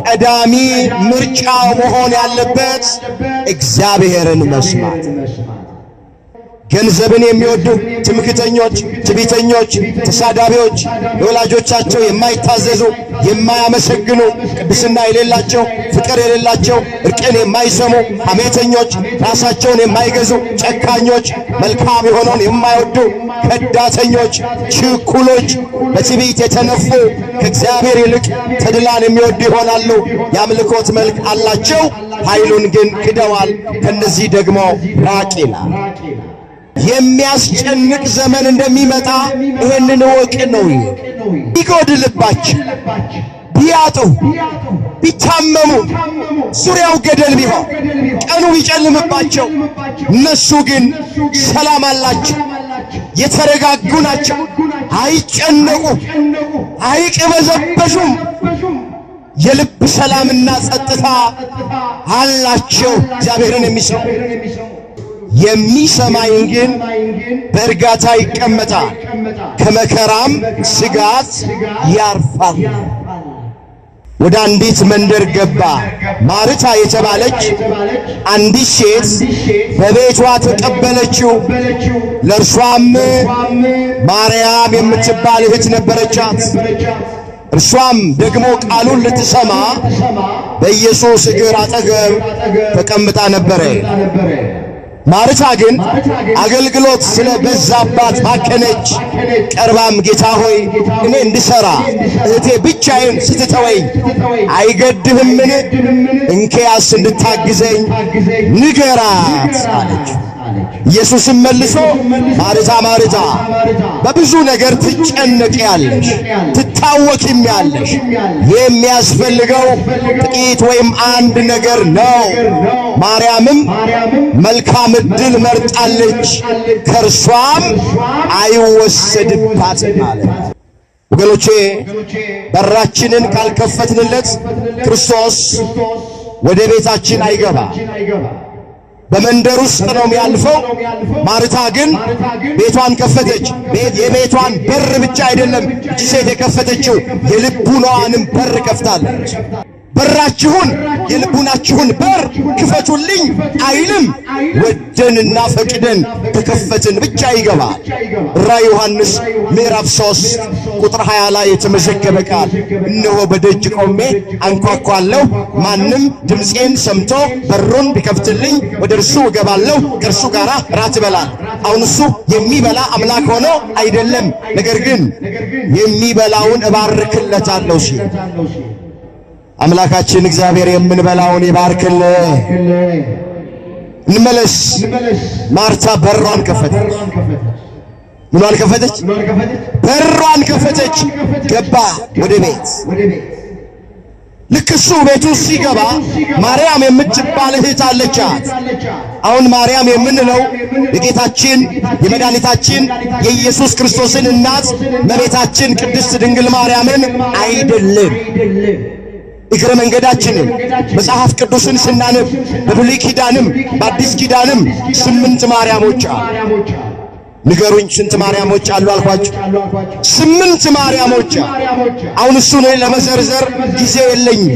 ቀዳሚ ምርጫው መሆን ያለበት እግዚአብሔርን መስማት። ገንዘብን የሚወዱ ትምክህተኞች፣ ትዕቢተኞች፣ ተሳዳቢዎች፣ ለወላጆቻቸው የማይታዘዙ፣ የማያመሰግኑ፣ ቅድስና የሌላቸው፣ ፍቅር የሌላቸው፣ እርቅን የማይሰሙ፣ ሐሜተኞች፣ ራሳቸውን የማይገዙ፣ ጨካኞች፣ መልካም የሆነውን የማይወዱ፣ ከዳተኞች፣ ችኩሎች፣ በትዕቢት የተነፉ፣ ከእግዚአብሔር ይልቅ ተድላን የሚወዱ ይሆናሉ። የአምልኮት መልክ አላቸው፣ ኃይሉን ግን ክደዋል። ከነዚህ ደግሞ ራቅ ይላል። የሚያስጨንቅ ዘመን እንደሚመጣ ይሄንን ወቅ ነው። ቢጎድልባቸው፣ ቢያጡ፣ ቢታመሙ፣ ዙሪያው ገደል ቢሆን፣ ቀኑ ቢጨልምባቸው፣ እነሱ ግን ሰላም አላቸው፣ የተረጋጉ ናቸው፣ አይጨነቁ፣ አይቅበዘበዙም። የልብ ሰላምና ጸጥታ አላቸው። እግዚአብሔርን የሚሰሙ የሚሰማኝ ግን በእርጋታ ይቀመጣል፣ ከመከራም ስጋት ያርፋል። ወደ አንዲት መንደር ገባ። ማርታ የተባለች አንዲት ሴት በቤቷ ተቀበለችው። ለእርሷም ማርያም የምትባል እህት ነበረቻት። እርሷም ደግሞ ቃሉን ልትሰማ በኢየሱስ እግር አጠገብ ተቀምጣ ነበረ። ማርታ ግን አገልግሎት ስለ በዛባት ባከነች። ቀርባም ጌታ ሆይ እኔ እንድሠራ እህቴ ብቻዬን ስትተወኝ አይገድህምን? እንኪያስ እንድታግዘኝ ንገራት አለች። ኢየሱስም መልሶ ማርታ ማርታ በብዙ ነገር ትጨነቂያለሽ፣ ትታወኪያለሽ። የሚያስፈልገው ጥቂት ወይም አንድ ነገር ነው። ማርያምም መልካም ዕድል መርጣለች፣ ከእርሷም አይወሰድባትም አለ። ወገኖቼ በራችንን ካልከፈትንለት ክርስቶስ ወደ ቤታችን አይገባ። በመንደር ውስጥ ነው የሚያልፈው። ማርታ ግን ቤቷን ከፈተች። የቤቷን በር ብቻ አይደለም እቺ ሴት የከፈተችው፣ የልቡናዋንም በር ከፍታለች። በራችሁን የልቡናችሁን በር ክፈቱልኝ አይልም። ወደንና ፈቅደን ከከፈትን ብቻ ይገባል። ራዕየ ዮሐንስ ምዕራፍ 3 ቁጥር 20 ላይ የተመዘገበ ቃል፣ እነሆ በደጅ ቆሜ አንኳኳለሁ፣ ማንም ድምፄን ሰምቶ በሩን ቢከፍትልኝ ወደ እርሱ እገባለሁ፣ ከእርሱ ጋር ራት እበላለሁ። አሁን እሱ የሚበላ አምላክ ሆኖ አይደለም፣ ነገር ግን የሚበላውን እባርክለታለሁ ሲል አምላካችን እግዚአብሔር የምንበላውን ይባርክልን። እንመለስ። ማርታ በሯን ከፈተች። ምኗን ከፈተች? በሯን ከፈተች። ገባ ወደ ቤት። ልክ እሱ ቤቱ ሲገባ ማርያም የምትባል እህት አለቻት። አሁን ማርያም የምንለው የጌታችን የመድኃኒታችን የኢየሱስ ክርስቶስን እናት እመቤታችን ቅድስት ድንግል ማርያምን አይደለም። እግረ መንገዳችንን መጽሐፍ ቅዱስን ስናነብ በብሉይ ኪዳንም በአዲስ ኪዳንም 8 ማርያሞች አሉ። ንገሩኝ ስንት ማርያሞች አሉ አልኳችሁ? 8 ማርያሞች። አሁን እሱን ለመዘርዘር ጊዜ የለኝም።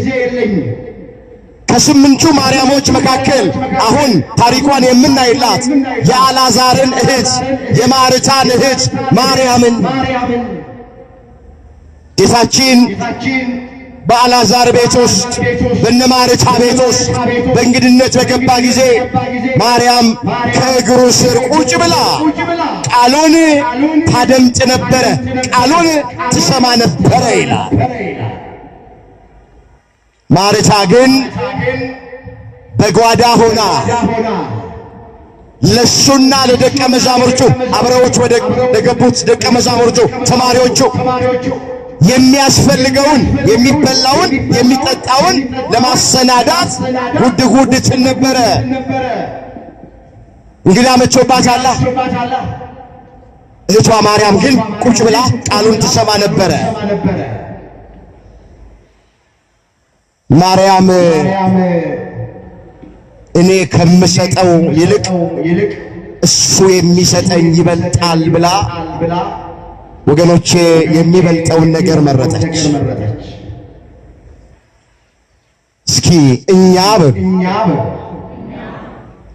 ከ8ቱ ማርያሞች መካከል አሁን ታሪኳን የምናይላት የአልዓዛርን እህት የማርታን እህት ማርያምን ጌታችን በአልዓዛር ቤት ውስጥ በነ ማርታ ቤት ውስጥ በእንግድነት በገባ ጊዜ ማርያም ከእግሩ ስር ቁጭ ብላ ቃሉን ታደምጥ ነበረ፣ ቃሉን ትሰማ ነበረ ይላል። ማርታ ግን በጓዳ ሆና ለሱና ለደቀ መዛሙርቱ አብረውት ወደ ገቡት ደቀ መዛሙርቱ ተማሪዎቹ የሚያስፈልገውን የሚበላውን የሚጠጣውን ለማሰናዳት ጉድ ጉድ ትል ነበረ። እንግዳ መጥቶባታል። እህቷ ማርያም ግን ቁጭ ብላ ቃሉን ትሰማ ነበረ። ማርያም እኔ ከምሰጠው ይልቅ እሱ የሚሰጠኝ ይበልጣል ብላ ወገኖቼ የሚበልጠውን ነገር መረጠች። እስኪ እኛ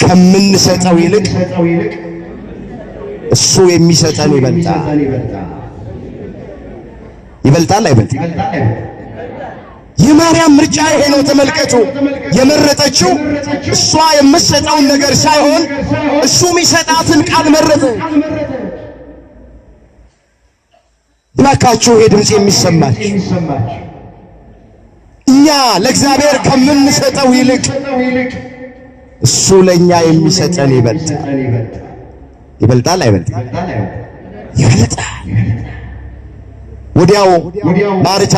ከምንሰጠው ይልቅ እሱ የሚሰጠን ይበልጣል። ይበልጣል አይበልጥም? የማርያም ምርጫ ይሄ ነው። ተመልከቱ። የመረጠችው እሷ የምትሰጠውን ነገር ሳይሆን እሱ የሚሰጣትን ቃል መረጠ። እባካችሁ ይሄ ድምፅ የሚሰማችሁ እኛ ለእግዚአብሔር ከምንሰጠው ይልቅ እሱ ለኛ የሚሰጠን ይበልጣል። ይበልጣል አይበልጥም? ይበልጣል። ወዲያው ማርታ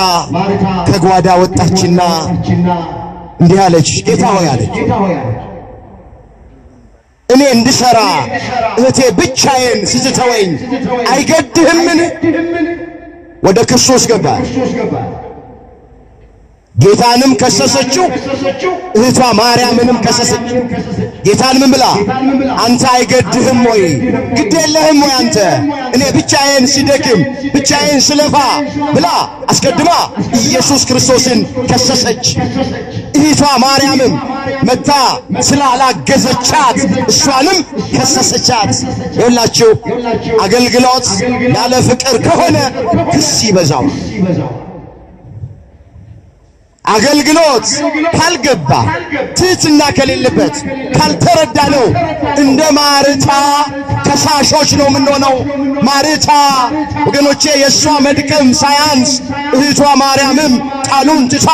ከጓዳ ወጣችና እንዲህ አለች፣ ጌታ ሆይ አለች፣ እኔ እንድሰራ እህቴ ብቻዬን ስትተወኝ አይገድህምን? ወደ ክርስቶስ ገባች። ጌታንም ከሰሰችው፣ እህቷ ማርያምንም ከሰሰችው። ጌታን ምን ብላ? አንተ አይገድህም ወይ? ግድ የለህም ወይ አንተ እኔ ብቻዬን ስደክም ብቻዬን ስለፋ ብላ አስቀድማ ኢየሱስ ክርስቶስን ከሰሰች። እህቷ ማርያምም መታ ስላላገዘቻት እሷንም ከሰሰቻት። ይኸውላችሁ አገልግሎት ያለ ፍቅር ከሆነ ክስ ይበዛው። አገልግሎት ካልገባ ትህትና ከሌለበት ካልተረዳ ነው እንደ ማርታ ከሳሾች ነው የምንሆነው። ማርታ ወገኖቼ የእሷ መድከም ሳያንስ እህቷ ማርያምም ቃሉን ትታ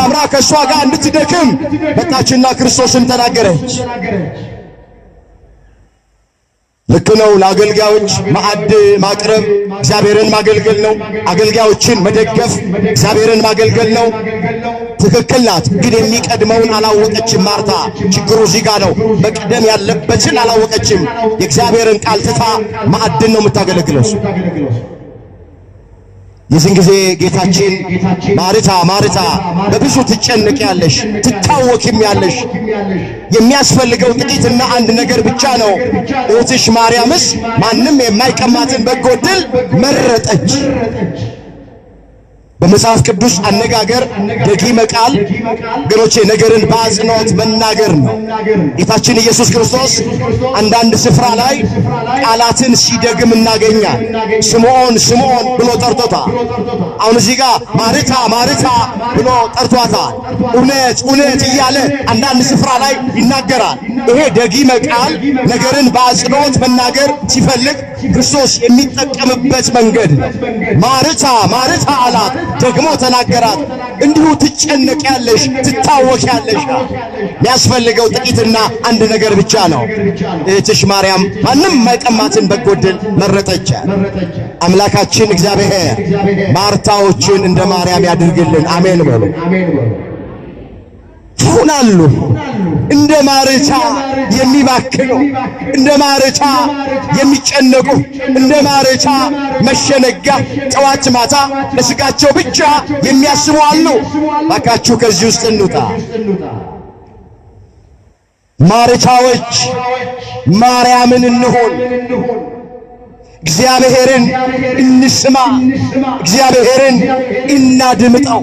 አብራ ከእሷ ጋር እንድትደክም መጣችና ክርስቶስን ተናገረች። ልክ ነው። ለአገልጋዮች ማዕድ ማቅረብ እግዚአብሔርን ማገልገል ነው። አገልጋዮችን መደገፍ እግዚአብሔርን ማገልገል ነው። ትክክል ናት። ግን የሚቀድመውን አላወቀችም ማርታ። ችግሩ እዚህ ጋር ነው። መቅደም ያለበትን አላወቀችም። የእግዚአብሔርን ቃል ትታ ማዕድን ነው የምታገለግለው። የዚህን ጊዜ ጌታችን ማርታ ማርታ በብዙ ትጨነቂያለሽ፣ ትታወኪያለሽ፣ የሚያስፈልገው ጥቂትና አንድ ነገር ብቻ ነው። እህትሽ ማርያምስ ማንም የማይቀማትን በጎ ዕድል መረጠች። በመጽሐፍ ቅዱስ አነጋገር ደጊመ ቃል ገሮቼ ነገርን በአጽንኦት መናገር ነው። ጌታችን ኢየሱስ ክርስቶስ አንዳንድ ስፍራ ላይ ቃላትን ሲደግም እናገኛል። ስምዖን ስምዖን ብሎ ጠርቶታል። አሁን እዚህ ጋር ማርታ ማርታ ብሎ ጠርቷታል። እውነት እውነት እያለ አንዳንድ ስፍራ ላይ ይናገራል። ይሄ ደጊመ ቃል ነገርን በአጽንኦት መናገር ሲፈልግ ክርስቶስ የሚጠቀምበት መንገድ ነው። ማርታ ማርታ አላት፣ ደግሞ ተናገራት። እንዲሁ ትጨነቂያለሽ፣ ትታወቂያለሽ። የሚያስፈልገው ጥቂትና አንድ ነገር ብቻ ነው። እህትሽ ማርያም ማንም የማይቀማትን በጎ ዕድል መረጠች። አምላካችን እግዚአብሔር ማርታዎችን እንደ ማርያም ያድርግልን። አሜን በሉ። ይሆናሉ እንደ ማርታ የሚባክኑ፣ እንደ ማርታ የሚጨነቁ፣ እንደ ማርታ መሸነጋ ጠዋት ማታ ለስጋቸው ብቻ የሚያስቡ አሉ። ባካችሁ ከዚህ ውስጥ እንውጣ። ማርታዎች ማርያምን እንሆን። እግዚአብሔርን እንስማ፣ እግዚአብሔርን እናድምጠው።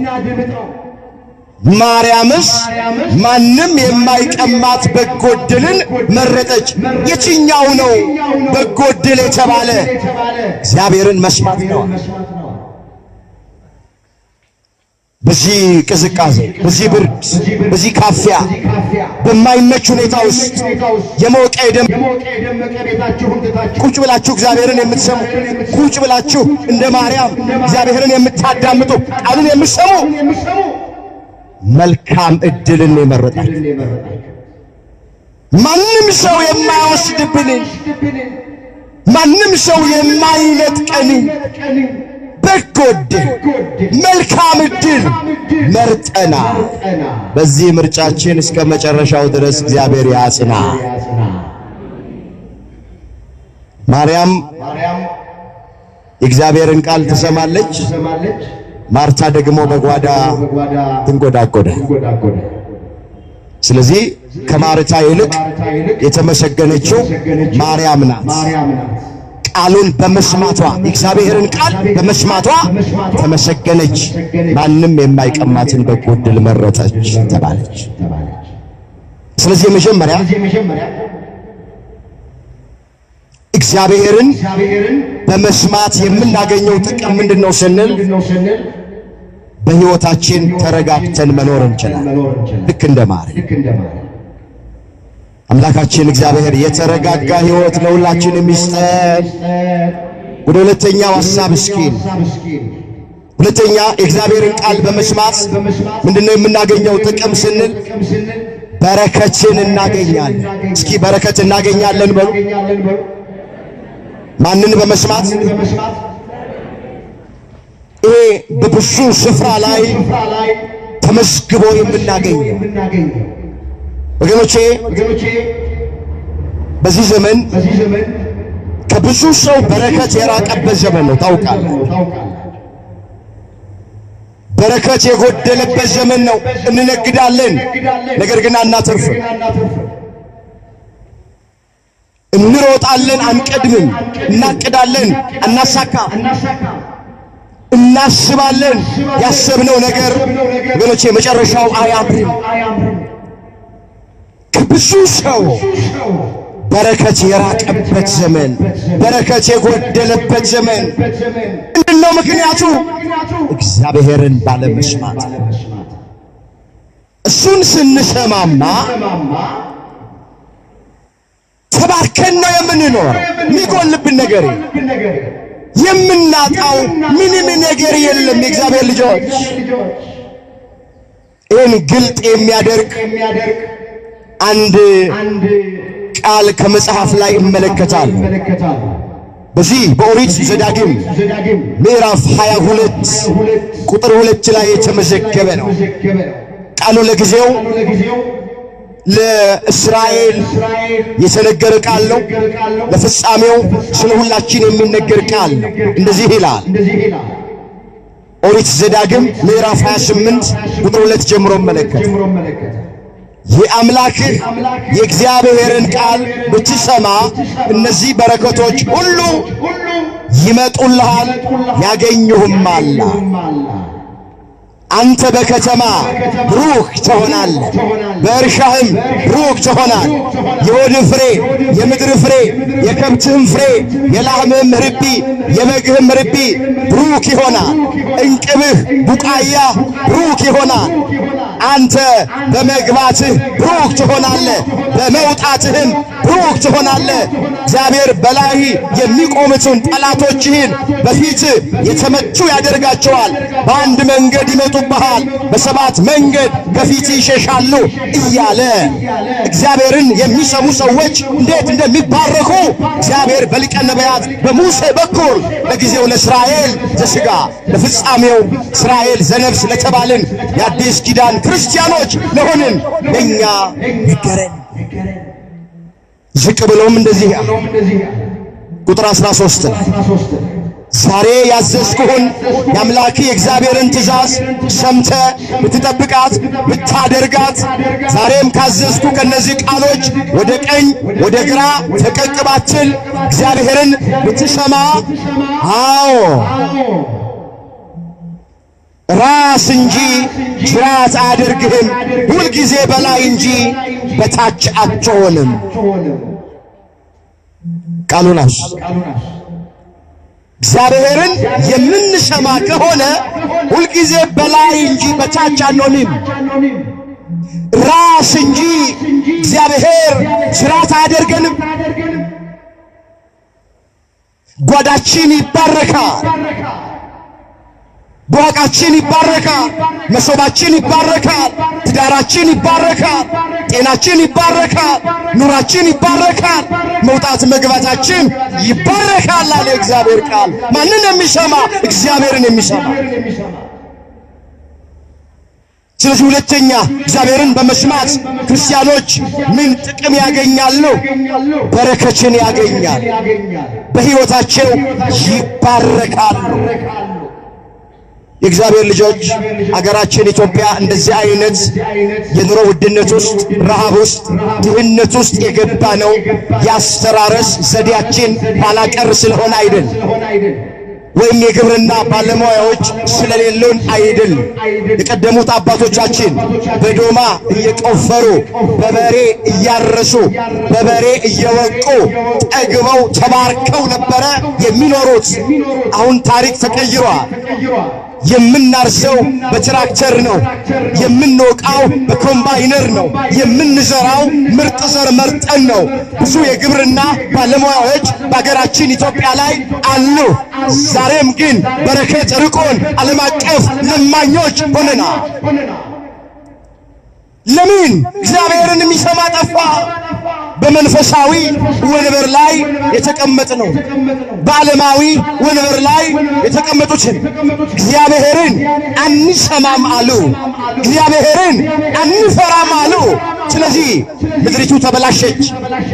ማርያምስ ማንም የማይቀማት በጎ ዕድልን መረጠች። የትኛው ነው በጎ ዕድል የተባለ? እግዚአብሔርን መስማት ነው። በዚህ ቅዝቃዜ፣ በዚህ ብርድ፣ በዚህ ካፊያ፣ በማይመች ሁኔታ ውስጥ የሞቀ ቁጭ ብላችሁ እግዚአብሔርን የምትሰሙ፣ ቁጭ ብላችሁ እንደ ማርያም እግዚአብሔርን የምታዳምጡ፣ ቃሉን የምትሰሙ መልካም ዕድልን የመረጣችሁ ማንም ሰው የማይወስድብን፣ ማንም ሰው የማይነጥቀን በጎ ዕድል፣ መልካም ዕድል መርጠና በዚህ ምርጫችን እስከ መጨረሻው ድረስ እግዚአብሔር ያጽና። ማርያም የእግዚአብሔርን ቃል ትሰማለች። ማርታ ደግሞ በጓዳ ትንጎዳጎደ። ስለዚህ ከማርታ ይልቅ የተመሰገነችው ማርያም ናት። ቃሉን በመስማቷ የእግዚአብሔርን ቃል በመስማቷ ተመሰገነች። ማንም የማይቀማትን በጎ ዕድል መረጠች ተባለች። ስለዚህ መጀመሪያ እግዚአብሔርን በመስማት የምናገኘው ጥቅም ምንድነው ስንል በሕይወታችን ተረጋግተን መኖር እንችላለን። ልክ እንደማርያም አምላካችን እግዚአብሔር የተረጋጋ ሕይወት ለሁላችንም ይስጠን። ወደ ሁለተኛው ሐሳብ እስኪ ሁለተኛ የእግዚአብሔርን ቃል በመስማት ምንድነው የምናገኘው ጥቅም ስንል በረከትን እናገኛለን። እስኪ በረከት እናገኛለን በሉ። ማንን በመስማት? ይሄ በብዙ ስፍራ ላይ ተመዝግቦ የምናገኘው ወገኖቼ በዚህ ዘመን ከብዙ ሰው በረከት የራቀበት ዘመን ነው። ታውቃለህ፣ በረከት የጎደለበት ዘመን ነው። እንነግዳለን፣ ነገር ግን አናተርፍም። እንሮጣለን፣ አንቀድምም። እናቅዳለን፣ አናሳካም። እናስባለን፣ ያሰብነው ነገር ወገኖቼ መጨረሻው አያምርም። ከብዙ ሰው በረከት የራቀበት ዘመን፣ በረከት የጎደለበት ዘመን ምንድነው ምክንያቱ? እግዚአብሔርን ባለመስማት። እሱን ስንሰማማ ተባርከን ነው የምንኖረው። የሚጎልብን ነገር የምናጣው ምንም ነገር የለም። የእግዚአብሔር ልጆች ይህን ግልጥ የሚያደርግ አንድ ቃል ከመጽሐፍ ላይ እመለከታል። በዚህ በኦሪት ዘዳግም ምዕራፍ 22 ቁጥር 2 ላይ የተመዘገበ ነው። ቃሉ ለጊዜው ለእስራኤል የተነገረ ቃል ነው። ለፍጻሜው ስለ ሁላችን የሚነገር ቃል ነው። እንደዚህ ይላል ኦሪት ዘዳግም ምዕራፍ 28 ቁጥር 2 ጀምሮ መለከት የአምላክህ የእግዚአብሔርን ቃል ብትሰማ እነዚህ በረከቶች ሁሉ ይመጡልሃል ያገኙህማል። አንተ በከተማ ብሩክ ትሆናለህ፣ በእርሻህም ብሩክ ትሆናለህ። የሆድህ ፍሬ፣ የምድር ፍሬ፣ የከብትህም ፍሬ፣ የላምህም ርቢ፣ የበግህም ርቢ ብሩክ ይሆናል። እንቅብህ ቡቃያ ብሩክ ይሆናል። አንተ በመግባትህ ብሩክ ትሆናለህ፣ በመውጣትህም ብሩክ ትሆናለህ። እግዚአብሔር በላይ የሚቆሙትን ጠላቶችህን በፊትህ የተመቱ ያደርጋቸዋል። በአንድ መንገድ ይመጡብሃል፣ በሰባት መንገድ ከፊት ይሸሻሉ እያለ እግዚአብሔርን የሚሰሙ ሰዎች እንዴት እንደሚባረኩ እግዚአብሔር በሊቀ ነቢያት በሙሴ በኩል ለጊዜው ለእስራኤል ዘሥጋ ለፍጻሜው እስራኤል ዘነፍስ ለተባልን የአዲስ ኪዳን ክርስቲያኖች ለሆንን ለእኛ ነገረን። ዝቅ ብሎም እንደዚህ ቁጥር 13 ላይ ዛሬ ያዘዝኩህን የአምላክ የእግዚአብሔርን ትእዛዝ ሰምተ ብትጠብቃት ብታደርጋት፣ ዛሬም ካዘዝኩ ከነዚህ ቃሎች ወደ ቀኝ ወደ ግራ ፈቀቅ ባትል፣ እግዚአብሔርን ብትሰማ፣ አዎ ራስ እንጂ ጅራት አያደርግህም፣ ሁልጊዜ በላይ እንጂ በታች አትሆንም። ቃሉናስ እግዚአብሔርን የምንሰማ ከሆነ ሁልጊዜ በላይ እንጂ በታች አንሆንም። ራስ እንጂ እግዚአብሔር ጅራት አያደርገንም። ጓዳችን ይባረካል፣ በዋቃችን ይባረካል፣ መሶባችን ይባረካል፣ ትዳራችን ይባረካል፣ ጤናችን ይባረካል፣ ኑራችን ይባረካል፣ መውጣት መግባታችን ይባረካል አለ እግዚአብሔር ቃል። ማንን የሚሰማ? እግዚአብሔርን የሚሰማ። ስለዚህ ሁለተኛ እግዚአብሔርን በመስማት ክርስቲያኖች ምን ጥቅም ያገኛሉ? በረከትን ያገኛል፣ በሕይወታቸው ይባረካሉ። የእግዚአብሔር ልጆች አገራችን ኢትዮጵያ እንደዚህ አይነት የኑሮ ውድነት ውስጥ፣ ረሃብ ውስጥ፣ ድህነት ውስጥ የገባ ነው ያስተራረስ ዘዴያችን ኋላ ቀር ስለሆነ አይደል፣ ወይም የግብርና ባለሙያዎች ስለሌሉን አይደል። የቀደሙት አባቶቻችን በዶማ እየቆፈሩ በበሬ እያረሱ በበሬ እየወቁ ጠግበው ተባርከው ነበረ የሚኖሩት። አሁን ታሪክ ተቀይሯል። የምናርሰው በትራክተር ነው፣ የምንወቃው በኮምባይነር ነው፣ የምንዘራው ምርጥ ዘር መርጠን ነው። ብዙ የግብርና ባለሙያዎች በአገራችን ኢትዮጵያ ላይ አሉ። ዛሬም ግን በረከት ርቆን ዓለም አቀፍ ለማኞች ሆነናል። ለምን? እግዚአብሔርን የሚሰማ ጠፋ። በመንፈሳዊ ወንበር ላይ የተቀመጠ ነው። በዓለማዊ ወንበር ላይ የተቀመጡትን እግዚአብሔርን አንሰማም አሉ፣ እግዚአብሔርን አንፈራም አሉ። ስለዚህ ምድሪቱ ተበላሸች፣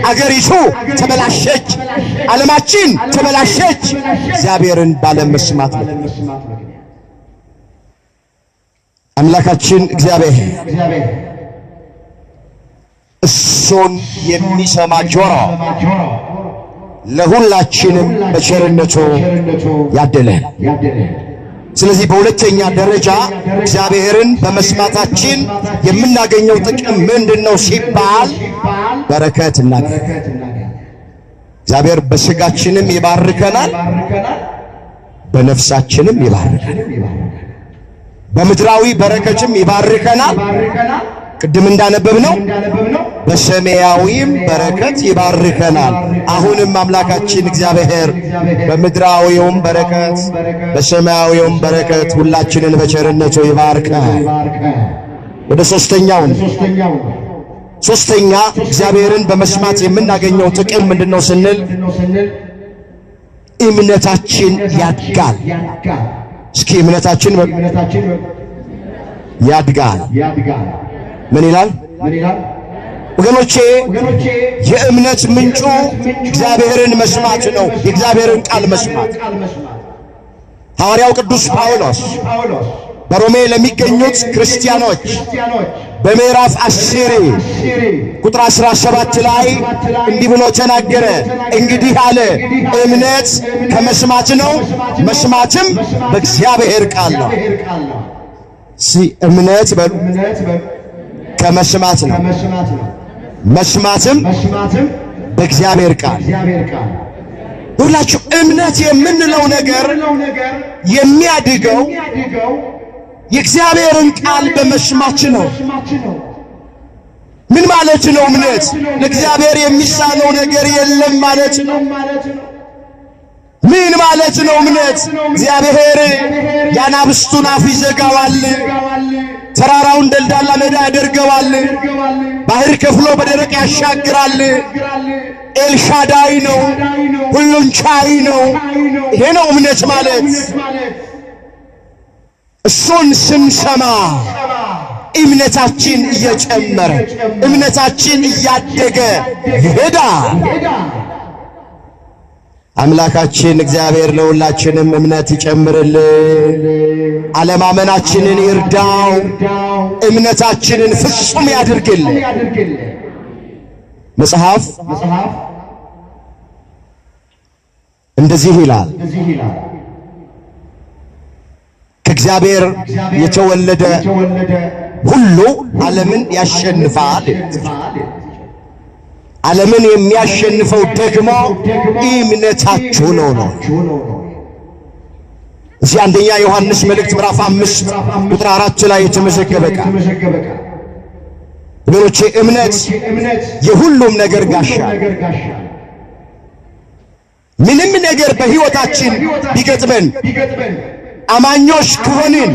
አገሪቱ ተበላሸች፣ ዓለማችን ተበላሸች። እግዚአብሔርን ባለመስማት ነው። አምላካችን እግዚአብሔር እሱን የሚሰማ ጆሮ ለሁላችንም በቸርነቱ ያደለን። ስለዚህ በሁለተኛ ደረጃ እግዚአብሔርን በመስማታችን የምናገኘው ጥቅም ምንድነው ሲባል በረከት እናገኛለን። እግዚአብሔር በስጋችንም ይባርከናል፣ በነፍሳችንም ይባርከናል፣ በምድራዊ በረከትም ይባርከናል። ቅድም እንዳነበብነው በሰማያዊም በረከት ይባርከናል። አሁንም አምላካችን እግዚአብሔር በምድራዊውም በረከት በሰማያዊውም በረከት ሁላችንን በቸርነቱ ይባርከናል። ወደ ሶስተኛ እግዚአብሔርን በመስማት የምናገኘው ጥቅም ምንድነው ስንል እምነታችን ያድጋል። እስኪ እምነታችን ያድጋል። ምን ይላል ወገኖቼ? የእምነት ምንጩ እግዚአብሔርን መስማት ነው፣ የእግዚአብሔርን ቃል መስማት። ሐዋርያው ቅዱስ ጳውሎስ በሮሜ ለሚገኙት ክርስቲያኖች በምዕራፍ 10 ቁጥር 17 ላይ እንዲህ ብሎ ተናገረ። እንግዲህ አለ እምነት ከመስማት ነው፣ መስማትም በእግዚአብሔር ቃል ነው። እምነት ከመስማት ነው፣ መስማትም በእግዚአብሔር ቃል። ሁላችሁ እምነት የምንለው ነገር የሚያድገው የእግዚአብሔርን ቃል በመስማት ነው። ምን ማለት ነው? እምነት ለእግዚአብሔር የሚሳነው ነገር የለም ማለት ነው። ምን ማለት ነው እምነት? እግዚአብሔር የአናብስቱን አፍ ይዘጋዋል፣ ተራራውን ደልዳላ ሜዳ ያደርገዋል፣ ባህር ከፍሎ በደረቅ ያሻግራል። ኤልሻዳይ ነው፣ ሁሉን ቻይ ነው። ይሄ ነው እምነት ማለት። እሱን ስንሰማ እምነታችን እየጨመረ እምነታችን እያደገ ይሄዳል። አምላካችን እግዚአብሔር ለሁላችንም እምነት ይጨምርልን፣ አለማመናችንን ይርዳው፣ እምነታችንን ፍጹም ያድርግልን። መጽሐፍ እንደዚህ ይላል፣ ከእግዚአብሔር የተወለደ ሁሉ ዓለምን ያሸንፋል። ዓለምን የሚያሸንፈው ደግሞ እምነታችሁ ነው። እዚህ አንደኛ ዮሐንስ መልእክት ምዕራፍ 5 ቁጥር 4 ላይ የተመዘገበ ቃል ወገኖቼ፣ እምነት የሁሉም ነገር ጋሻ። ምንም ነገር በሕይወታችን ቢገጥመን አማኞች ከሆንን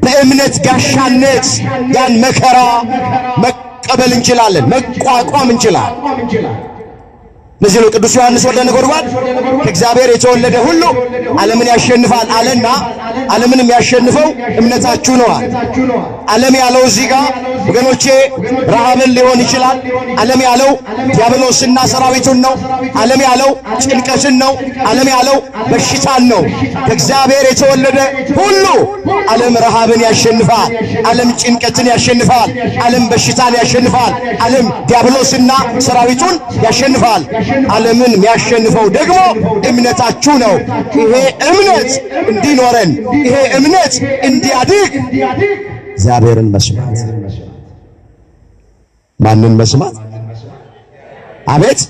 በእምነት ጋሻነት ያን መከራ መቀበል እንችላለን፣ መቋቋም እንችላለን። ለዚህ ነው ቅዱስ ዮሐንስ ወልደ ነጎድጓድ ከእግዚአብሔር የተወለደ ሁሉ ዓለምን ያሸንፋል አለና ዓለምን የሚያሸንፈው እምነታችሁ ነው። ዓለም ያለው እዚህ ጋር ወገኖቼ ረሃብን ሊሆን ይችላል። ዓለም ያለው ዲያብሎስና ሰራዊቱን ነው። ዓለም ያለው ጭንቀትን ነው። ዓለም ያለው በሽታን ነው። ከእግዚአብሔር የተወለደ ሁሉ ዓለም ረሃብን ያሸንፋል። ዓለም ጭንቀትን ያሸንፋል። ዓለም በሽታን ያሸንፋል። ዓለም ዲያብሎስና ሰራዊቱን ያሸንፋል። ዓለምን የሚያሸንፈው ደግሞ እምነታችሁ ነው። ይሄ እምነት እንዲኖረን፣ ይሄ እምነት እንዲያድግ እግዚአብሔርን መስማት። ማንን መስማት? አቤት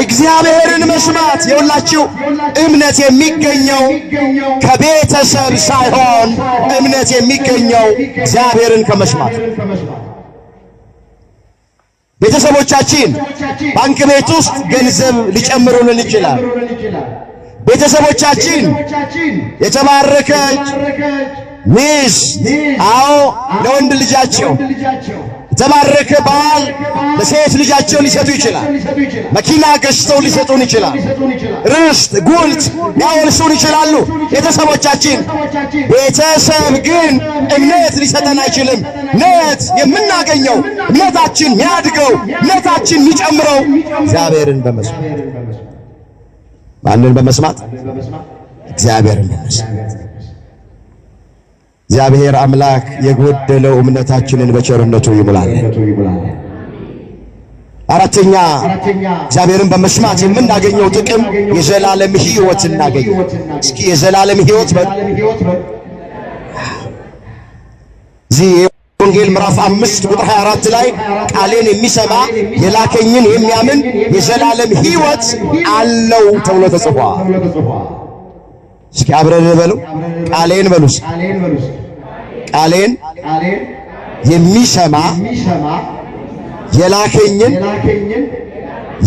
እግዚአብሔርን መስማት። የሁላችሁ እምነት የሚገኘው ከቤተሰብ ሳይሆን እምነት የሚገኘው እግዚአብሔርን ከመስማት። ቤተሰቦቻችን ባንክ ቤት ውስጥ ገንዘብ ሊጨምሩልን ይችላል። ቤተሰቦቻችን የተባረከች ሚስት ለወንድ ልጃቸው የተባረከ ባል ለሴት ልጃቸው ሊሰጡ ይችላል። መኪና ገዝተው ሊሰጡን ይችላል። ርስት ጉልት ሊያወርሱን ይችላሉ ቤተሰቦቻችን። ቤተሰብ ግን እምነት ሊሰጠን አይችልም። እምነት የምናገኘው እምነታችን የሚያድገው እምነታችን የሚጨምረው እግዚአብሔርን በመስማት። ማንን በመስማት? እግዚአብሔርን በመስማት። እግዚአብሔር አምላክ የጎደለው እምነታችንን በቸርነቱ ይሙላልን። አራተኛ እግዚአብሔርን በመስማት የምናገኘው ጥቅም የዘላለም ሕይወት እናገኝ። እስኪ የዘላለም ሕይወት እዚህ ወንጌል ምዕራፍ 5 ቁጥር 24 ላይ ቃሌን የሚሰማ የላከኝን የሚያምን የዘላለም ሕይወት አለው ተብሎ ተጽፏል። እስኪ አብረን በሉ ቃሌን በሉስ። ቃሌን የሚሰማ የላከኝን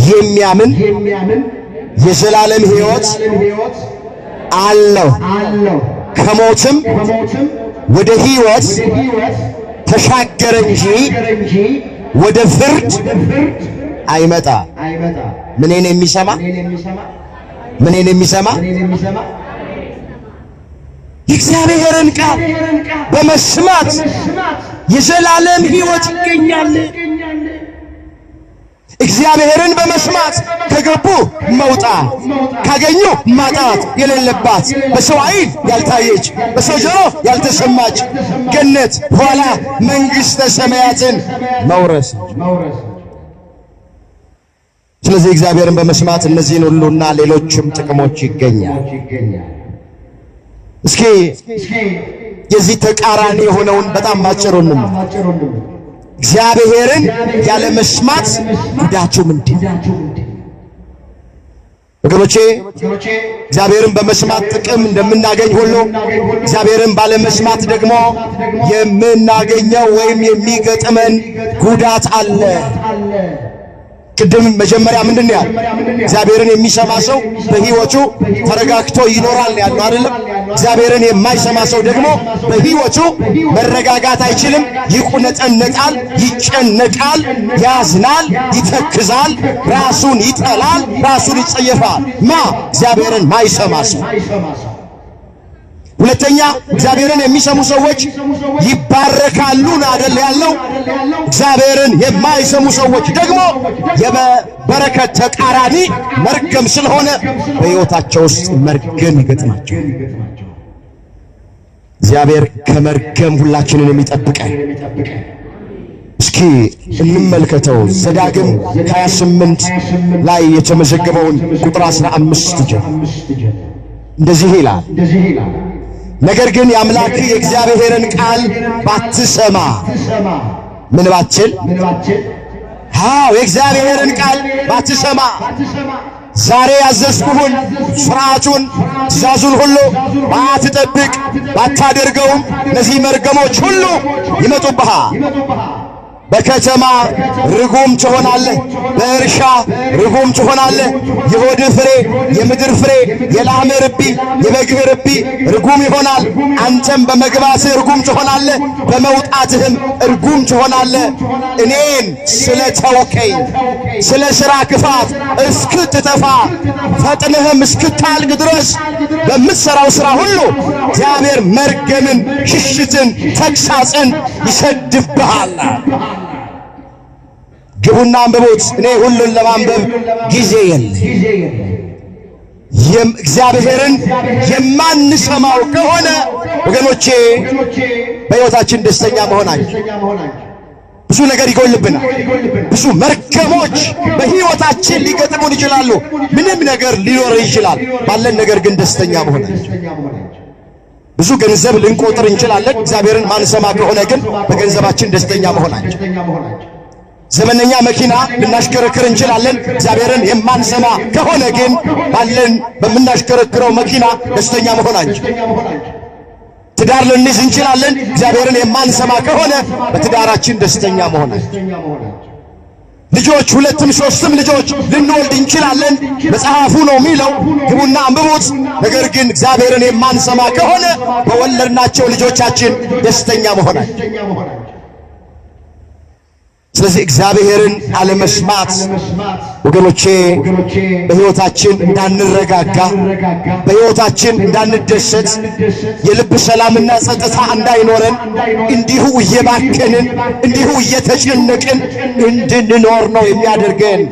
የሚያምን የዘላለም ሕይወት አለው፣ ከሞትም ወደ ሕይወት ተሻገረ እንጂ ወደ ፍርድ አይመጣ። ምንን የሚሰማ? ምንን የሚሰማ? የእግዚአብሔርን ቃል በመስማት የዘላለም ሕይወት ይገኛል። እግዚአብሔርን በመስማት ከገቡ መውጣት፣ ካገኙ ማጣት የሌለባት በሰው ዓይን ያልታየች በሰው ጆሮ ያልተሰማች ገነት ኋላ መንግሥተ ሰማያትን መውረስ። ስለዚህ እግዚአብሔርን በመስማት እነዚህን ሁሉና ሌሎችም ጥቅሞች ይገኛል። እስኪ የዚህ ተቃራኒ የሆነውን በጣም ባጭሩን እግዚአብሔርን ያለ መስማት ጉዳቱ ምንድን ነው? ወገኖቼ እግዚአብሔርን በመስማት ጥቅም እንደምናገኝ ሁሉ እግዚአብሔርን ባለመስማት ደግሞ የምናገኘው ወይም የሚገጥመን ጉዳት አለ። ቅድም መጀመሪያ ምንድን ያለ? እግዚአብሔርን የሚሰማ ሰው በሕይወቱ ተረጋግቶ ይኖራል ያለው አይደለም? እግዚአብሔርን የማይሰማ ሰው ደግሞ በሕይወቱ መረጋጋት አይችልም። ይቁነጠነጣል፣ ይጨነቃል፣ ያዝናል፣ ይተክዛል፣ ራሱን ይጠላል፣ ራሱን ይጸየፋል። እግዚአብሔርን ማይሰማ ሰው። ሁለተኛ እግዚአብሔርን የሚሰሙ ሰዎች ይባረካሉ አይደል ያለው? እግዚአብሔርን የማይሰሙ ሰዎች ደግሞ የበረከት ተቃራኒ መርገም ስለሆነ በሕይወታቸው ውስጥ መርገም ይገጥማቸው። እግዚአብሔር ከመርገም ሁላችንን የሚጠብቀን። እስኪ እንመልከተው ዘዳግም 28 ላይ የተመዘገበውን ቁጥር 15 እንደዚህ ይላል፣ ነገር ግን የአምላክ የእግዚአብሔርን ቃል ባትሰማ። ምን ባትል? የእግዚአብሔርን ቃል ባትሰማ፣ ዛሬ ያዘዝኩህን ሥርዓቱን ትእዛዙን ሁሉ ባትጠብቅ ባታደርገውም እነዚህ መርገሞች ሁሉ ይመጡብሃል። በከተማ ርጉም ትሆናለህ፣ በእርሻ ርጉም ትሆናለህ። የሆድህ ፍሬ፣ የምድር ፍሬ፣ የላምህ ርቢ፣ የበግህ ርቢ ርጉም ይሆናል። አንተም በመግባትህ ርጉም ትሆናለህ፣ በመውጣትህም ርጉም ትሆናለህ። እኔን ስለተውከኝ ስለ ሥራ ክፋት እስክትጠፋ ፈጥነህም እስክታልቅ ድረስ በምትሠራው ሥራ ሁሉ እግዚአብሔር መርገምን፣ ሽሽትን፣ ተግሣጽን ይሰድብሃል። ግቡና አንብቡት። እኔ ሁሉን ለማንበብ ጊዜ የለኝም። እግዚአብሔርን የማንሰማው ከሆነ ወገኖቼ በሕይወታችን ደስተኛ መሆናችን ብዙ ነገር ይጎልብናል። ብዙ መርገሞች በሕይወታችን ሊገጥሙን ይችላሉ። ምንም ነገር ሊኖር ይችላል። ባለን ነገር ግን ደስተኛ መሆናችን። ብዙ ገንዘብ ልንቆጥር እንችላለን። እግዚአብሔርን ማንሰማ ከሆነ ግን በገንዘባችን ደስተኛ መሆናችን። ዘመነኛ መኪና ልናሽከረክር እንችላለን። እግዚአብሔርን የማንሰማ ከሆነ ግን ባለን በምናሽከረክረው መኪና ደስተኛ መሆናችን። ትዳር ልንይዝ እንችላለን። እግዚአብሔርን የማንሰማ ከሆነ በትዳራችን ደስተኛ መሆናችን። ልጆች፣ ሁለትም ሶስትም ልጆች ልንወልድ እንችላለን። መጽሐፉ ነው የሚለው፣ ግቡና አንብቡት። ነገር ግን እግዚአብሔርን የማንሰማ ከሆነ በወለድናቸው ልጆቻችን ደስተኛ መሆናችን። ስለዚህ እግዚአብሔርን አለመስማት ወገኖቼ በሕይወታችን እንዳንረጋጋ፣ በሕይወታችን እንዳንደሰት፣ የልብ ሰላምና ጸጥታ እንዳይኖረን፣ እንዲሁ እየባከንን እንዲሁ እየተጨነቅን እንድንኖር ነው የሚያደርገን።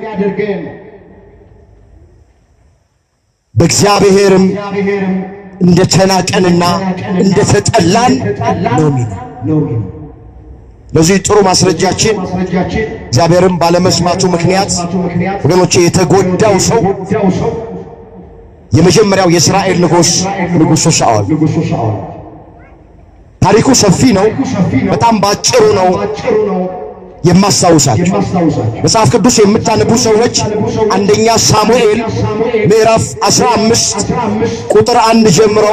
በእግዚአብሔርም እንደተናቀንና እንደተጠላን ነው የሚለው። ለዚህ ጥሩ ማስረጃችን እግዚአብሔርን ባለመስማቱ ምክንያት ወገኖቼ የተጎዳው ሰው የመጀመሪያው የእስራኤል ንጉሡ ሳኦል። ታሪኩ ሰፊ ነው። በጣም ባጭሩ ነው የማስታውሳችሁ። መጽሐፍ ቅዱስ የምታነቡ ሰዎች አንደኛ ሳሙኤል ምዕራፍ 15 ቁጥር 1 ጀምሮ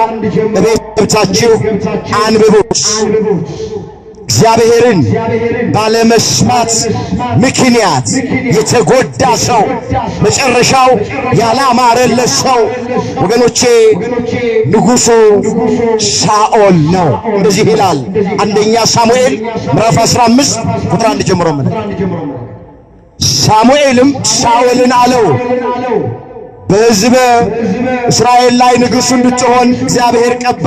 በቤት ገብታችሁ አንብቡት። እግዚአብሔርን ባለመስማት ምክንያት የተጎዳ ሰው መጨረሻው ያላማረለት ሰው ወገኖቼ ንጉሡ ሳኦል ነው። እንደዚህ ይላል አንደኛ ሳሙኤል ምዕራፍ 15 ቁጥር 1 ጀምሮ ምን ሳሙኤልም ሳኦልን አለው፣ በሕዝበ እስራኤል ላይ ንጉሥ እንድትሆን እግዚአብሔር ቀባ።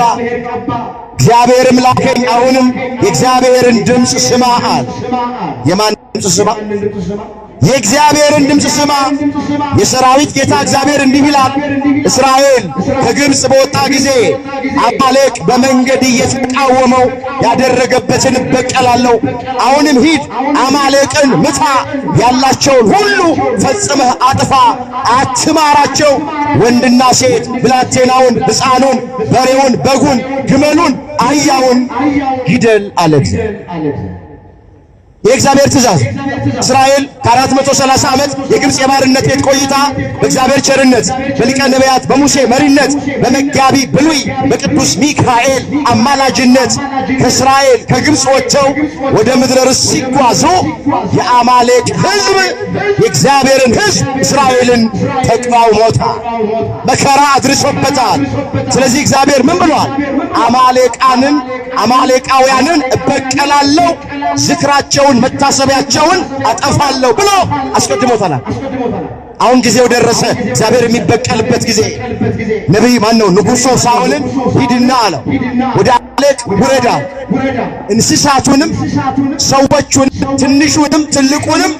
እግዚአብሔርም ላከኝ። አሁንም የእግዚአብሔርን ድምፅ ስማ አለ። የማን ድምፅ ስማ? የእግዚአብሔርን ድምፅ ስማ። የሰራዊት ጌታ እግዚአብሔር እንዲህ ይላል፣ እስራኤል ከግብፅ በወጣ ጊዜ አማሌቅ በመንገድ እየተቃወመው ያደረገበትን እበቀላለሁ። አሁንም ሂድ፣ አማሌቅን ምታ፣ ያላቸውን ሁሉ ፈጽመህ አጥፋ፣ አትማራቸው። ወንድና ሴት፣ ብላቴናውን፣ ሕፃኑን፣ በሬውን፣ በጉን፣ ግመሉን፣ አህያውን ግደል አለ። የእግዚአብሔር ትእዛዝ። እስራኤል ከ430 ዓመት የግብፅ የባርነት ቤት ቆይታ በእግዚአብሔር ቸርነት በሊቀ ነቢያት በሙሴ መሪነት በመጋቢ ብሉይ በቅዱስ ሚካኤል አማላጅነት ከእስራኤል ከግብፅ ወጥተው ወደ ምድረ ርስት ሲጓዙ የአማሌቅ ሕዝብ የእግዚአብሔርን ሕዝብ እስራኤልን ተቃውሞታል፣ መከራ አድርሶበታል። ስለዚህ እግዚአብሔር ምን ብሏል? አማሌቃውያንን እበቀላለሁ፣ ዝክራቸውን መታሰቢያቸውን አጠፋለሁ ብሎ አስቀድሞታል። አሁን ጊዜው ደረሰ፣ እግዚአብሔር የሚበቀልበት ጊዜ። ነቢይ ማን ነው? ንጉሡ ሳኦልን ሂድና አለው፣ ወደ አማሌቅ ውረዳ፣ እንስሳቱንም ሰዎቹንም ትንሹንም ትልቁንም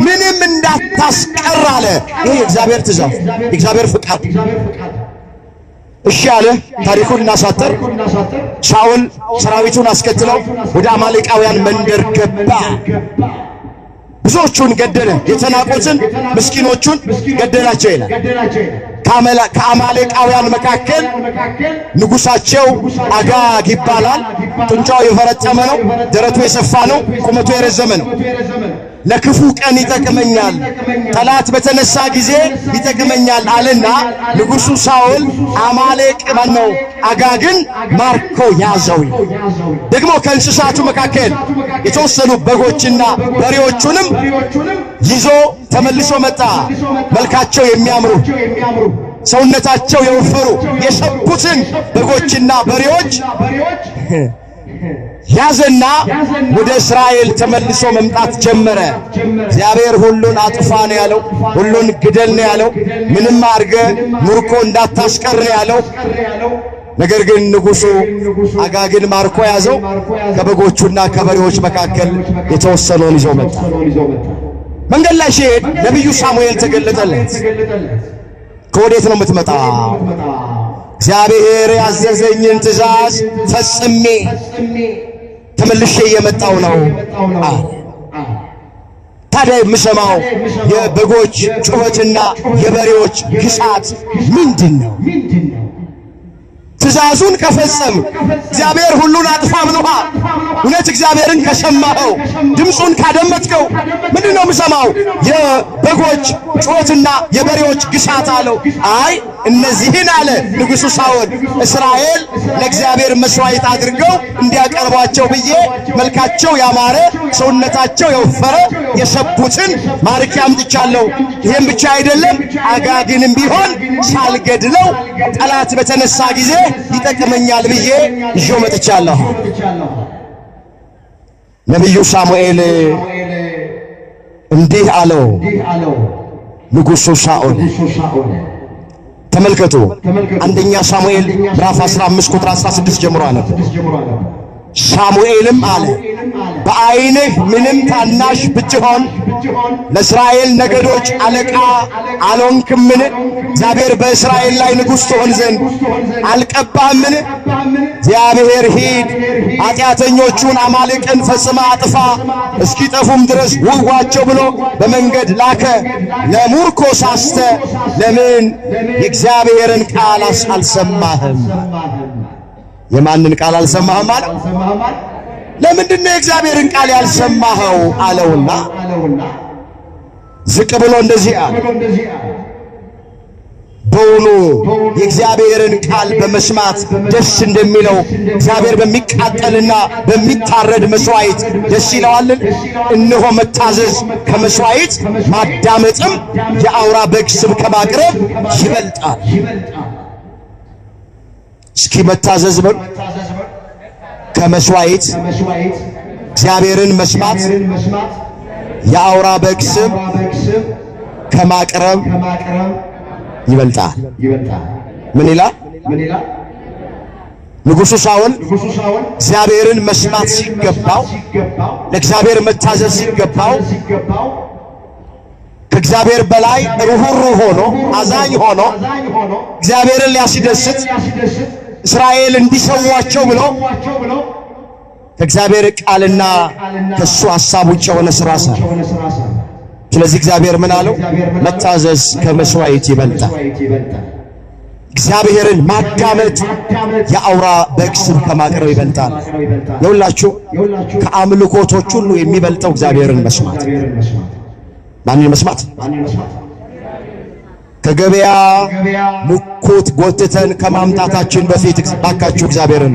ምንም እንዳታስቀር አለ። ይህ የእግዚአብሔር ትእዛዝ፣ የእግዚአብሔር ፍቃድ። እሺ አለ። ታሪኩን እናሳጠር። ሳኦል ሰራዊቱን አስከትለው ወደ አማሌቃውያን መንደር ገባ። ብዙዎቹን ገደለ፣ የተናቁትን ምስኪኖቹን ገደላቸው ይላል። ከአማሌቃውያን መካከል ንጉሳቸው አጋግ ይባላል። ጡንቻው የፈረጠመ ነው፣ ደረቱ የሰፋ ነው፣ ቁመቱ የረዘመ ነው። ለክፉ ቀን ይጠቅመኛል፣ ጠላት በተነሳ ጊዜ ይጠቅመኛል አለና ንጉሡ ሳኦል አማሌቅ ማነው አጋግን ማርኮ ያዘው። ደግሞ ከእንስሳቱ መካከል የተወሰኑ በጎችና በሬዎቹንም ይዞ ተመልሶ መጣ። መልካቸው የሚያምሩ ሰውነታቸው የወፈሩ የሰቡትን በጎችና በሬዎች ያዘና ወደ እስራኤል ተመልሶ መምጣት ጀመረ። እግዚአብሔር ሁሉን አጥፋ ነው ያለው፣ ሁሉን ግደል ነው ያለው፣ ምንም አድርገ ምርኮ እንዳታስቀር ነው ያለው። ነገር ግን ንጉሡ አጋግን ማርኮ ያዘው። ከበጎቹና ከበሬዎች መካከል የተወሰነውን ይዞ መጣ። መንገድ ላይ ሲሄድ ነቢዩ ሳሙኤል ተገለጠለት። ከወዴት ነው የምትመጣው? እግዚአብሔር ያዘዘኝን ትእዛዝ ፈጽሜ ተመልሼ እየመጣው ነው። ታዲያ የምሰማው የበጎች ጩኸትና የበሬዎች ግሳት ምንድን ነው? ትእዛዙን ከፈጸም እግዚአብሔር ሁሉን አጥፋ ብሎሃል። እውነት እግዚአብሔርን ከሰማኸው ድምፁን ካደመጥከው ምንድን ነው የምሰማው? የበጎች ጩኸትና የበሬዎች ግሳት አለው። አይ እነዚህን አለ ንጉሡ ሳኦል እስራኤል ለእግዚአብሔር መሥዋዕት አድርገው እንዲያቀርቧቸው ብዬ መልካቸው ያማረ ሰውነታቸው የወፈረ የሰቡትን ማርኬ አምጥቻለሁ። ይህም ብቻ አይደለም፣ አጋግንም ቢሆን ሳልገድለው ጠላት በተነሳ ጊዜ ይጠቅመኛል ብዬ ይዤው መጥቻለሁ። ነቢዩ ሳሙኤል እንዲህ አለው ንጉሡ ሳኦል። ተመልከቱ፣ አንደኛ ሳሙኤል ምዕራፍ 15 ቁጥር 16 ጀምሮ አለ። ሳሙኤልም አለ በዓይንህ ምንም ታናሽ ብትሆን ለእስራኤል ነገዶች አለቃ አልሆንክምን? እግዚአብሔር በእስራኤል ላይ ንጉሥ ትሆን ዘንድ አልቀባህምን? እግዚአብሔር ሂድ ኃጢአተኞቹን አማልቅን ፈጽመ አጥፋ እስኪጠፉም ድረስ ውጓቸው ብሎ በመንገድ ላከ። ለሙርኮ ሳስተ ለምን የእግዚአብሔርን ቃል አልሰማህም? የማንን ቃል አልሰማህም አለ? ለምንድን ነው የእግዚአብሔርን ቃል ያልሰማኸው አለውና ዝቅ ብሎ እንደዚህ አለ፣ በውኑ የእግዚአብሔርን ቃል በመስማት ደስ እንደሚለው እግዚአብሔር በሚቃጠልና በሚታረድ መስዋዕት ደስ ይለዋልን? እነሆ መታዘዝ ከመስዋዕት ማዳመጥም የአውራ በግ ስብ ከማቅረብ ይበልጣል። እስኪ መታዘዝ በሉ ከመስዋዕት እግዚአብሔርን መስማት የአውራ በግ ስብ ከማቅረብ ይበልጣል። ምን ይላል ንጉሡ ሳኦል? እግዚአብሔርን መስማት ሲገባው፣ ለእግዚአብሔር መታዘዝ ሲገባው ከእግዚአብሔር በላይ ርኅሩህ ሆኖ አዛኝ ሆኖ እግዚአብሔርን ሊያስደስት እስራኤል እንዲሰዋቸው ብሎ ከእግዚአብሔር ቃልና ከሱ ሐሳብ ውጭ የሆነ ሥራ ሰራ። ስለዚህ እግዚአብሔር ምን አለው? መታዘዝ ከመስዋዕት ይበልጣል። እግዚአብሔርን ማዳመጥ የአውራ በግ ስብ ከማቅረብ ይበልጣል። የሁላችሁ ከአምልኮቶች ሁሉ የሚበልጠው እግዚአብሔርን መስማት። ማንን መስማት? ከገበያ ሙኩት ጎትተን ከማምጣታችን በፊት ባካችሁ እግዚአብሔርን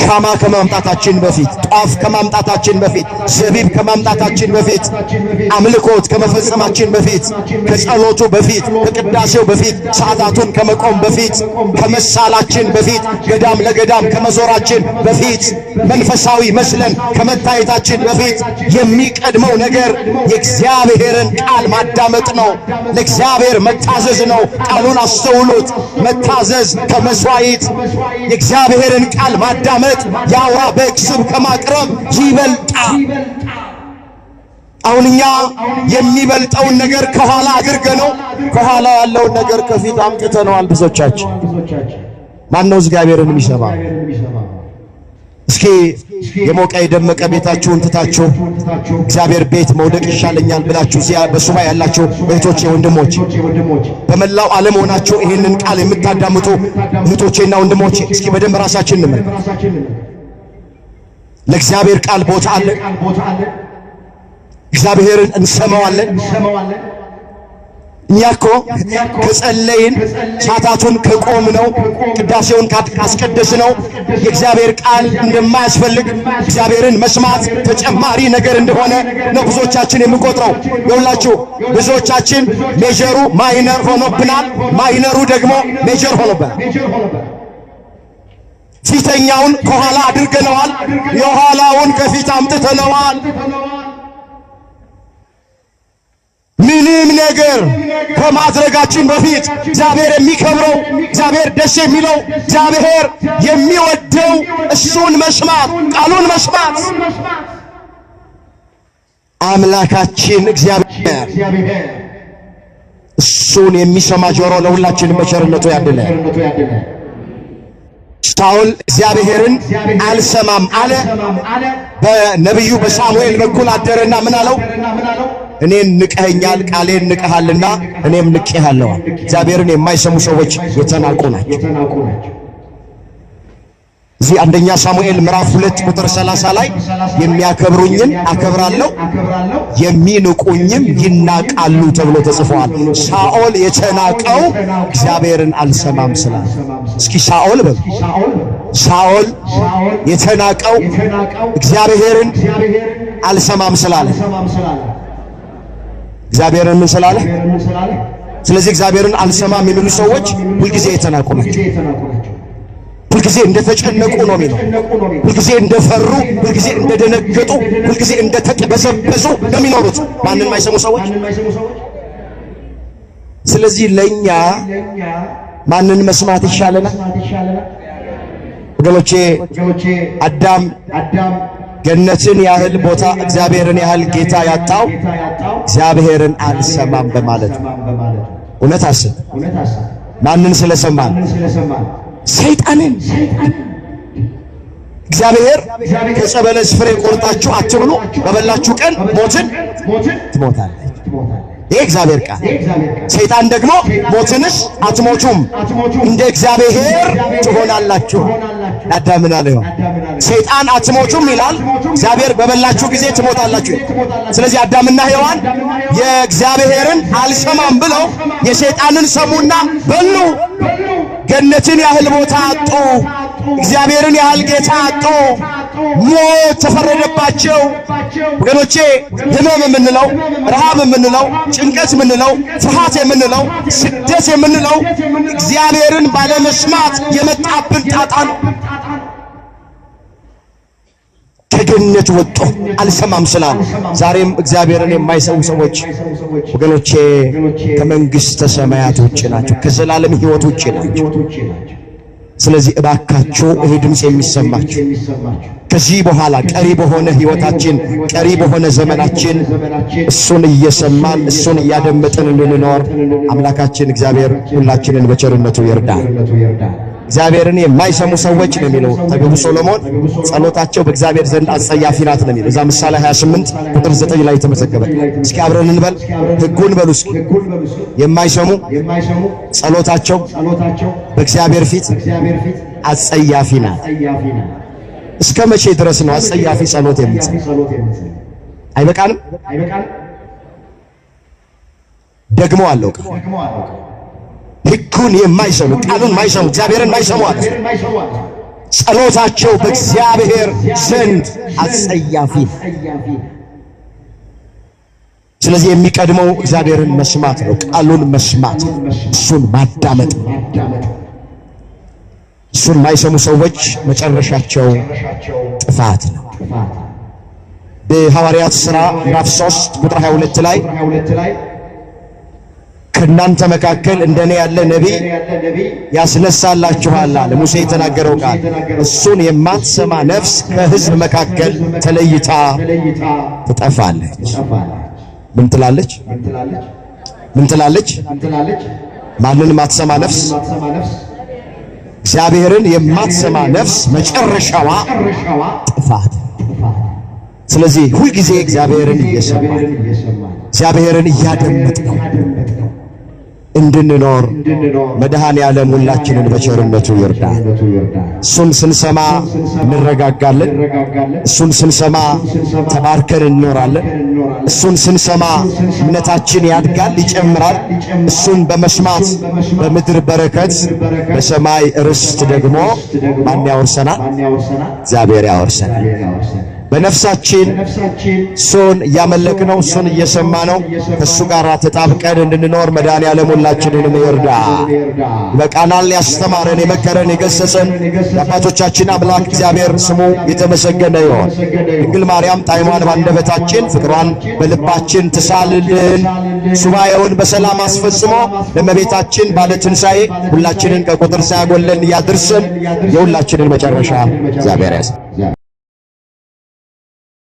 ሻማ ከማምጣታችን በፊት፣ ጧፍ ከማምጣታችን በፊት፣ ዘቢብ ከማምጣታችን በፊት፣ አምልኮት ከመፈጸማችን በፊት፣ ከጸሎቱ በፊት፣ ከቅዳሴው በፊት፣ ሰዓታቱን ከመቆም በፊት፣ ከመሳላችን በፊት፣ ገዳም ለገዳም ከመዞራችን በፊት፣ መንፈሳዊ መስለን ከመታየታችን በፊት የሚቀድመው ነገር የእግዚአብሔርን ቃል ማዳመጥ ነው። ለእግዚአብሔር መታዘዝ ነው። ቃሉን አስተውሉት። መታዘዝ ከመስዋዕት የእግዚአብሔርን ቃል ማዳመጥ የአውራ በግ ስብ ከማቅረብ ይበልጣል። አሁን እኛ የሚበልጠውን ነገር ከኋላ አድርገነው ከኋላ ያለውን ነገር ከፊት አምጥተነዋል። ብዙዎቻችን ማነው እግዚአብሔርን የሚሰማ? እስኪ የሞቀ የደመቀ ቤታችሁን ትታችሁ እግዚአብሔር ቤት መውደቅ ይሻለኛል ብላችሁ እዚያ በሱባኤ ያላችሁ እህቶቼ፣ ወንድሞቼ በመላው ዓለም ሆናችሁ ይህንን ቃል የምታዳምጡ እህቶቼና ወንድሞቼ እስኪ በደንብ ራሳችን እንመልከት። ለእግዚአብሔር ቃል ቦታ አለ። እግዚአብሔርን እንሰማዋለን። እኛ እኮ ከጸለይን ሰዓታቱን ከቆምነው ቅዳሴውን ካስቀደስነው የእግዚአብሔር ቃል እንደማያስፈልግ እግዚአብሔርን መስማት ተጨማሪ ነገር እንደሆነ ነው ብዙዎቻችን የምንቆጥረው። ይኸውላችሁ ብዙዎቻችን ሜጀሩ ማይነር ሆኖብናል፣ ማይነሩ ደግሞ ሜጀር ሆኖብናል። ፊተኛውን ከኋላ አድርገነዋል፣ የኋላውን ከፊት አምጥተነዋል። ምንም ነገር ከማድረጋችን በፊት እግዚአብሔር የሚከብረው፣ እግዚአብሔር ደስ የሚለው፣ እግዚአብሔር የሚወደው እሱን መስማት፣ ቃሉን መስማት። አምላካችን እግዚአብሔር እሱን የሚሰማ ጆሮ ለሁላችንም በቸርነቱ ያድለን። ሳኦል እግዚአብሔርን አልሰማም አለ። በነቢዩ በሳሙኤል በኩል አደረና ምን አለው? እኔን ንቀኸኛል፣ ቃሌን ንቀሃልና እኔም ንቄሃለሁ። እግዚአብሔርን የማይሰሙ ሰዎች የተናቁ ናቸው። እዚህ አንደኛ ሳሙኤል ምዕራፍ 2 ቁጥር 30 ላይ የሚያከብሩኝን አከብራለሁ የሚንቁኝም ይናቃሉ ተብሎ ተጽፏል። ሳኦል የተናቀው እግዚአብሔርን አልሰማም ስላለ። እስኪ ሳኦል በሉ። ሳኦል የተናቀው እግዚአብሔርን አልሰማም ስላለ። እግዚአብሔርን ምን ስላለ? ስለዚህ እግዚአብሔርን አልሰማም የሚሉ ሰዎች ሁልጊዜ የተናቁ ናቸው። ሁልጊዜ እንደተጨነቁ ነው የሚለው። ሁልጊዜ እንደፈሩ፣ ሁልጊዜ እንደደነገጡ፣ ሁልጊዜ እንደተቀበዘበዙ ነው የሚኖሩት ማንን የማይሰሙ ሰዎች። ስለዚህ ለኛ ማንን መስማት ይሻለናል? ወገኖቼ አዳም ገነትን ያህል ቦታ እግዚአብሔርን ያህል ጌታ ያጣው እግዚአብሔርን አልሰማም በማለት ነው። እውነት አስብ። ማንን ስለሰማን? ሰይጣንን። እግዚአብሔር ከዕፀ በለስ ፍሬ ቆርጣችሁ አትብሉ፣ በበላችሁ ቀን ሞትን ትሞታለች። ይህ እግዚአብሔር ቃል። ሰይጣን ደግሞ ሞትንስ አትሞቱም እንደ እግዚአብሔር ትሆናላችሁ። አዳምን አለው ሰይጣን አትሞቱም ይላል፣ እግዚአብሔር በበላችሁ ጊዜ ትሞታላችሁ። ስለዚህ አዳምና ሔዋን የእግዚአብሔርን አልሰማም ብለው የሰይጣንን ሰሙና በሉ። ገነትን ያህል ቦታ አጡ፣ እግዚአብሔርን ያህል ጌታ አጡ፣ ሞት ተፈረደባቸው። ወገኖቼ ሕመም የምንለው፣ ረሃብ የምንለው፣ ጭንቀት የምንለው፣ ፍርሃት የምንለው፣ ስደት የምንለው እግዚአብሔርን ባለመስማት የመጣብን ጣጣ ነው። ከገነት ወጡ አልሰማም ስላሉ ዛሬም እግዚአብሔርን የማይሰሙ ሰዎች ወገኖቼ ከመንግሥተ ሰማያት ውጭ ናቸው፣ ከዘላለም ሕይወት ውጭ ናቸው። ስለዚህ እባካችሁ ይሄ ድምፅ የሚሰማችሁ ከዚህ በኋላ ቀሪ በሆነ ሕይወታችን፣ ቀሪ በሆነ ዘመናችን እሱን እየሰማን እሱን እያደመጥን እንድንኖር አምላካችን እግዚአብሔር ሁላችንን በቸርነቱ ይርዳል። እግዚአብሔርን የማይሰሙ ሰዎች ነው የሚለው ጠቢቡ ሶሎሞን፣ ጸሎታቸው በእግዚአብሔር ዘንድ አጸያፊ ናት ነው የሚለው እዛ ምሳሌ 28 ቁጥር 9 ላይ ተመዘገበ። እስኪ አብረን እንበል፣ ሕጉን በሉ እስኪ። የማይሰሙ ጸሎታቸው በእግዚአብሔር ፊት አጸያፊ ናት። እስከ መቼ ድረስ ነው አጸያፊ ጸሎት የሚጸልይ? አይበቃንም? ደግሞ አለው ሕጉን የማይሰሙ ቃሉን የማይሰሙ እግዚአብሔርን የማይሰሙ አለ ጸሎታቸው በእግዚአብሔር ዘንድ አጸያፊ። ስለዚህ የሚቀድመው እግዚአብሔርን መስማት ነው፣ ቃሉን መስማት፣ እሱን ማዳመጥ። እሱን የማይሰሙ ሰዎች መጨረሻቸው ጥፋት ነው። በሐዋርያት ሥራ ምዕራፍ 3 ቁጥር 22 ላይ ከእናንተ መካከል እንደኔ ያለ ነቢይ ያስነሳላችኋል አለ ሙሴ የተናገረው ቃል። እሱን የማትሰማ ነፍስ ከሕዝብ መካከል ተለይታ ትጠፋለች። ምን ትላለች? ምን ትላለች? ማንን የማትሰማ ነፍስ? እግዚአብሔርን የማትሰማ ነፍስ መጨረሻዋ ጥፋት። ስለዚህ ሁልጊዜ እግዚአብሔርን እየሰማን እግዚአብሔርን እያደመጥን እንድንኖር መድኃኔ ዓለም ሁላችንን በቸርነቱ ይርዳል። እሱን ስንሰማ እንረጋጋለን። እሱን ስንሰማ ተባርከን እንኖራለን። እሱን ስንሰማ እምነታችን ያድጋል፣ ይጨምራል። እሱን በመስማት በምድር በረከት፣ በሰማይ ርስት ደግሞ ማን ያወርሰናል? እግዚአብሔር ያወርሰናል። በነፍሳችን እሱን እያመለክነው እሱን እየሰማነው ከእሱ ጋር ተጣብቀን እንድንኖር መድኃኔዓለም ሁላችንንም ይርዳ። በቃናል ያስተማረን የመከረን የገሰጸን የአባቶቻችን አምላክ እግዚአብሔር ስሙ የተመሰገነ ይሁን። ድንግል ማርያም ጣዕሟን ባንደበታችን ፍቅሯን በልባችን ትሳልልን። ሱባኤውን በሰላም አስፈጽሞ ለእመቤታችን ባለ ትንሣኤ ሁላችንን ከቁጥር ሳያጎለን ያድርስን። የሁላችንን መጨረሻ እግዚአብሔር ያስ